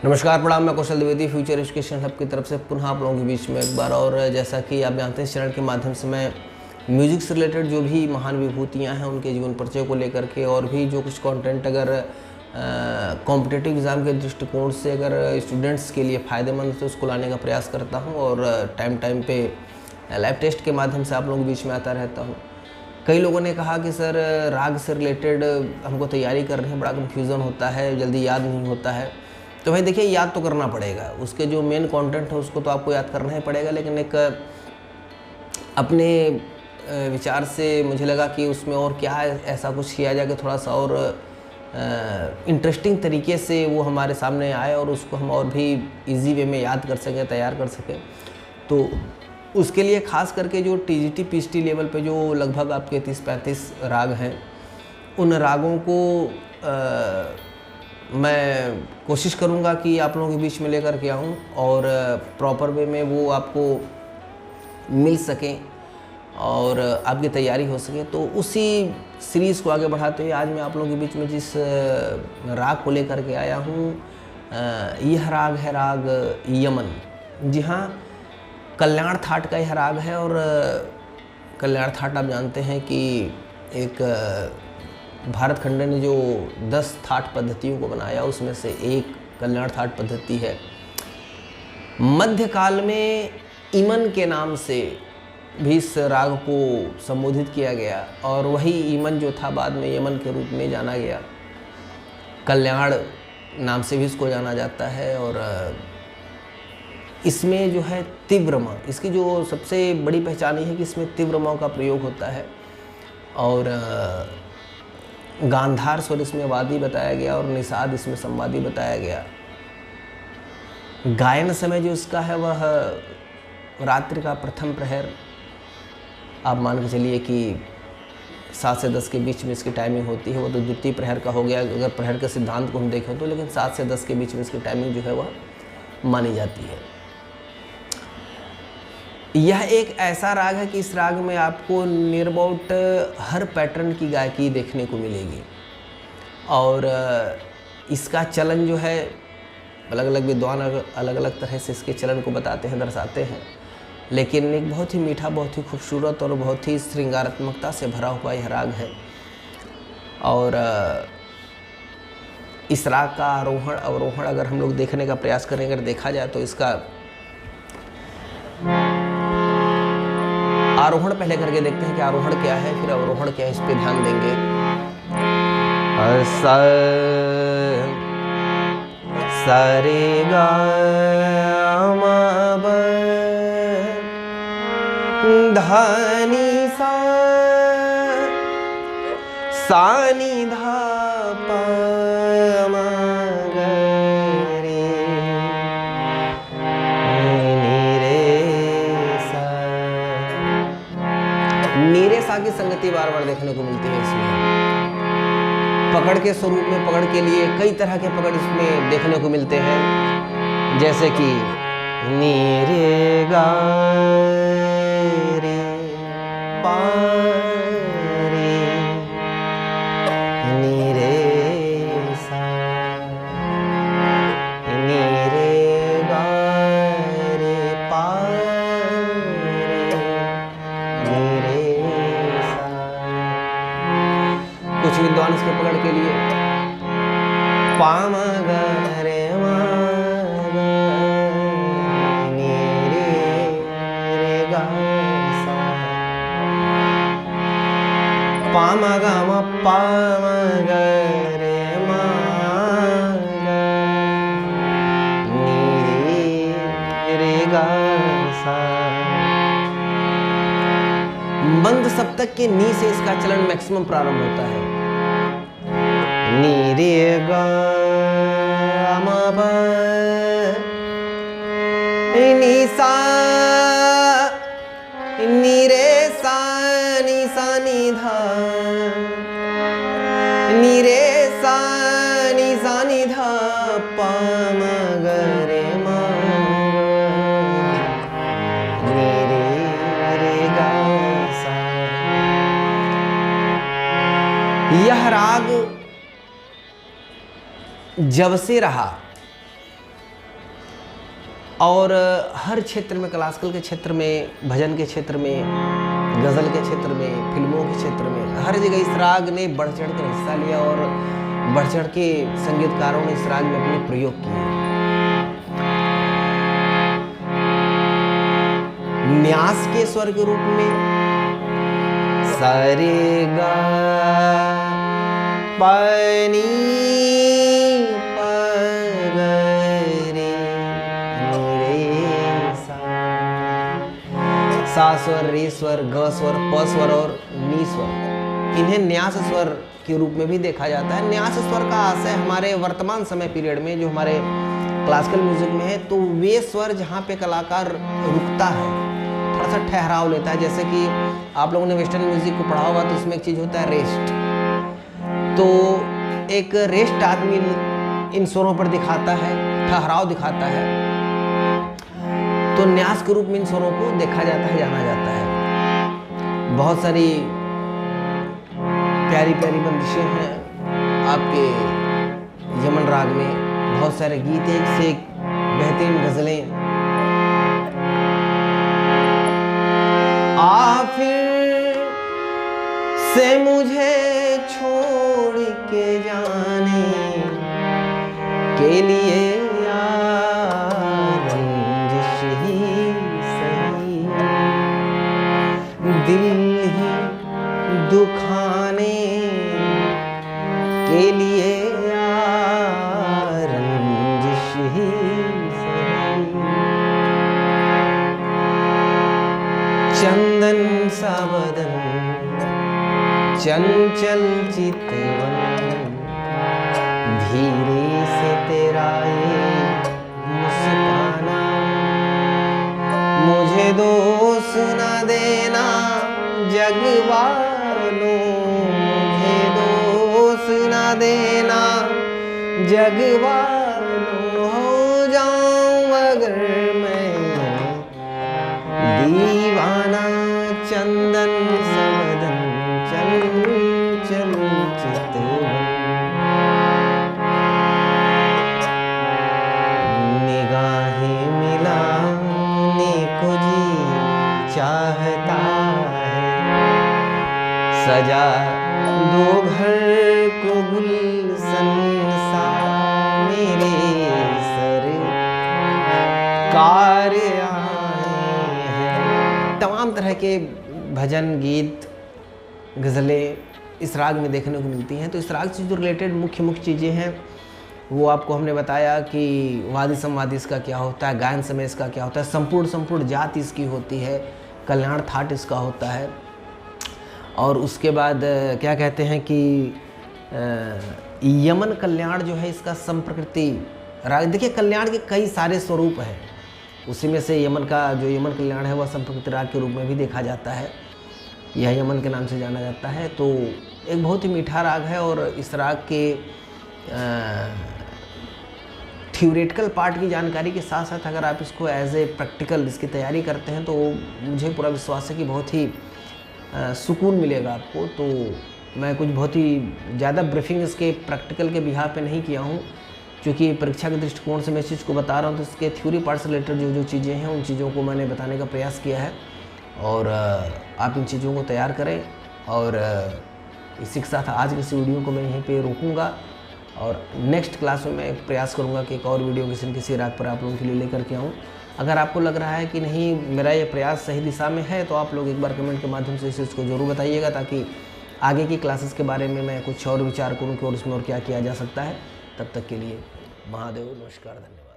नमस्कार, प्रणाम। मैं कौशल द्विवेदी फ्यूचर एजुकेशन हब की तरफ से पुनः आप लोगों के बीच में एक बार। और जैसा कि आप जानते हैं, इस चैनल के माध्यम से मैं म्यूज़िक से रिलेटेड जो भी महान विभूतियाँ हैं उनके जीवन परिचय को लेकर के और भी जो कुछ कंटेंट अगर कॉम्पिटिटिव एग्ज़ाम के दृष्टिकोण से अगर स्टूडेंट्स के लिए फ़ायदेमंद है तो उसको लाने का प्रयास करता हूँ। और टाइम टाइम पे लाइव टेस्ट के माध्यम से आप लोगों के बीच में आता रहता हूँ। कई लोगों ने कहा कि सर राग से रिलेटेड हमको तैयारी कर रहे हैं, बड़ा कन्फ्यूज़न होता है, जल्दी याद नहीं होता है। तो भाई देखिए, याद तो करना पड़ेगा, उसके जो मेन कंटेंट है उसको तो आपको याद करना ही पड़ेगा। लेकिन एक अपने विचार से मुझे लगा कि उसमें और क्या है, ऐसा कुछ किया जाए कि थोड़ा सा और इंटरेस्टिंग तरीके से वो हमारे सामने आए और उसको हम और भी इजी वे में याद कर सकें, तैयार कर सकें। तो उसके लिए ख़ास करके जो टीजीटी पीएचडी लेवल पे जो लगभग आपके 30-35 राग हैं, उन रागों को मैं कोशिश करूंगा कि आप लोगों के बीच में लेकर के आऊं और प्रॉपर वे में वो आपको मिल सकें और आपकी तैयारी हो सके। तो उसी सीरीज़ को आगे बढ़ाते हुए आज मैं आप लोगों के बीच में जिस राग को लेकर के आया हूं, यह राग है राग यमन। जी हाँ, कल्याण थाट का यह राग है। और कल्याण थाट आप जानते हैं कि एक भारत खंड ने जो 10 थाट पद्धतियों को बनाया उसमें से एक कल्याण थाट पद्धति है। मध्यकाल में इमन के नाम से भी इस राग को संबोधित किया गया और वही इमन जो था बाद में यमन के रूप में जाना गया। कल्याण नाम से भी इसको जाना जाता है। और इसमें जो है तीव्रमा, इसकी जो सबसे बड़ी पहचान है कि इसमें तीव्रमा का प्रयोग होता है और गांधार स्वर इसमें वादी बताया गया और निषाद इसमें संवादी बताया गया। गायन समय जो इसका है वह रात्रि का प्रथम प्रहर, आप मान के चलिए कि 7 से 10 के बीच में इसकी टाइमिंग होती है। वो तो द्वितीय प्रहर का हो गया अगर प्रहर के सिद्धांत को हम देखें तो, लेकिन 7 से 10 के बीच में इसकी टाइमिंग जो है वह मानी जाती है। यह एक ऐसा राग है कि इस राग में आपको नियर अबाउट हर पैटर्न की गायकी देखने को मिलेगी और इसका चलन जो है अलग अलग विद्वान अलग अलग तरह से इसके चलन को बताते हैं, दर्शाते हैं। लेकिन एक बहुत ही मीठा, बहुत ही खूबसूरत और बहुत ही श्रृंगारात्मकता से भरा हुआ यह राग है। और इस राग का आरोहण अवरोहण अगर हम लोग देखने का प्रयास करें, अगर देखा जाए तो इसका आरोहण पहले करके देखते हैं कि आरोहण क्या है, फिर अवरोहण क्या है, इस पे ध्यान देंगे। सा रे गा मा प धा नी सा नी धा प म ग रे नी रे सा। नीरे सा की संगति बार बार देखने को मिलती है इसमें। पकड़ के स्वरूप में, पकड़ के लिए कई तरह के पकड़ इसमें देखने को मिलते हैं, जैसे कि नी रे गा रे पा रे नी रे सा नी रे गा रे पा रे नी रे सा। कुछ विद्वान इसके पकड़ के लिए पा म ग रे मा ग नी रे गा सा पा म ग म पा म ग रे मा ग नी रे गा सा। बंद सप्तक के नी से इसका चलन मैक्सिमम प्रारंभ होता है। नी रे गा म प नी सा नी रे सा नी धा नी रे सा नी धा प म ग रे मा नी रे गा सा। यह राग जब से रहा और हर क्षेत्र में, क्लासिकल के क्षेत्र में, भजन के क्षेत्र में, गज़ल के क्षेत्र में, फिल्मों के क्षेत्र में, हर जगह इस राग ने बढ़ चढ़ कर हिस्सा लिया और बढ़ चढ़ के संगीतकारों ने इस राग में अपने प्रयोग किए। न्यास के स्वर के रूप में सारे गा पानी सा स्वर, रे स्वर, ग स्वर, प स्वर और नी स्वर, इन्हें न्यास स्वर के रूप में भी देखा जाता है। न्यास स्वर का आशय हमारे वर्तमान समय पीरियड में जो हमारे क्लासिकल म्यूजिक में है, तो वे स्वर जहाँ पे कलाकार रुकता है, थोड़ा सा ठहराव लेता है। जैसे कि आप लोगों ने वेस्टर्न म्यूजिक को पढ़ा होगा तो उसमें एक चीज़ होता है रेस्ट, तो एक रेस्ट आदमी इन स्वरों पर दिखाता है, ठहराव दिखाता है। तो न्यास के रूप में इन स्वरों को देखा जाता है, जाना जाता है। बहुत सारी प्यारी प्यारी बंदिशें हैं आपके यमन राग में, बहुत सारे गीत, एक से एक बेहतरीन गज़लें। आ फिर से मुझे छोड़ के जाने के लिए दिल ही दुखाने के लिए रंजिश ही सही, चंदन सा बदन चंचल चितवन, धीरे से तेरा ये मुस्काना, मुझे दोष न देना जग वालों, मुझे दोष न देना जग वालों, हो जाऊं अगर मैं दीवाना, चंदन सा बदन चंचल चितवन, निगाहें मिलाने को जी चाहता है, सजा दो घर को गुलशन सा मेरे सर कार आए हैं। तमाम तरह के भजन, गीत, गज़लें इस राग में देखने को मिलती हैं। तो इस राग से जो रिलेटेड मुख्य मुख्य चीज़ें हैं वो आपको हमने बताया कि वादी संवादी इसका क्या होता है, गायन समय इसका क्या होता है, संपूर्ण जात इसकी होती है, कल्याण थाट इसका होता है। और उसके बाद क्या कहते हैं कि यमन कल्याण जो है इसका संप्रकृति राग। देखिए कल्याण के कई सारे स्वरूप हैं, उसी में से यमन का जो यमन कल्याण है वह संप्रकृति राग के रूप में भी देखा जाता है, यह यमन के नाम से जाना जाता है। तो एक बहुत ही मीठा राग है और इस राग के थ्योरेटिकल पार्ट की जानकारी के साथ साथ अगर आप इसको एज ए प्रैक्टिकल इसकी तैयारी करते हैं तो मुझे पूरा विश्वास है कि बहुत ही सुकून मिलेगा आपको। तो मैं कुछ बहुत ही ज़्यादा ब्रीफिंग इसके प्रैक्टिकल के बिहार पे नहीं किया हूँ, क्योंकि परीक्षा के दृष्टिकोण से मैं इस चीज़ को बता रहा हूँ, तो इसके थ्योरी पार्ट से रिलेटेड जो चीज़ें हैं उन चीज़ों को मैंने बताने का प्रयास किया है। और आप इन चीज़ों को तैयार करें। और इसी के साथ आज की इस वीडियो को मैं यहीं पे रोकूंगा और नेक्स्ट क्लास में मैं प्रयास करूंगा कि एक और वीडियो किसी न किसी राग पर आप लोगों के लिए लेकर के आऊँ। अगर आपको लग रहा है कि नहीं मेरा ये प्रयास सही दिशा में है तो आप लोग एक बार कमेंट के माध्यम से इस चीज़ को ज़रूर बताइएगा, ताकि आगे की क्लासेस के बारे में मैं कुछ और विचार करूँ कि और उसमें और क्या किया जा सकता है। तब तक के लिए महादेव, नमस्कार, धन्यवाद।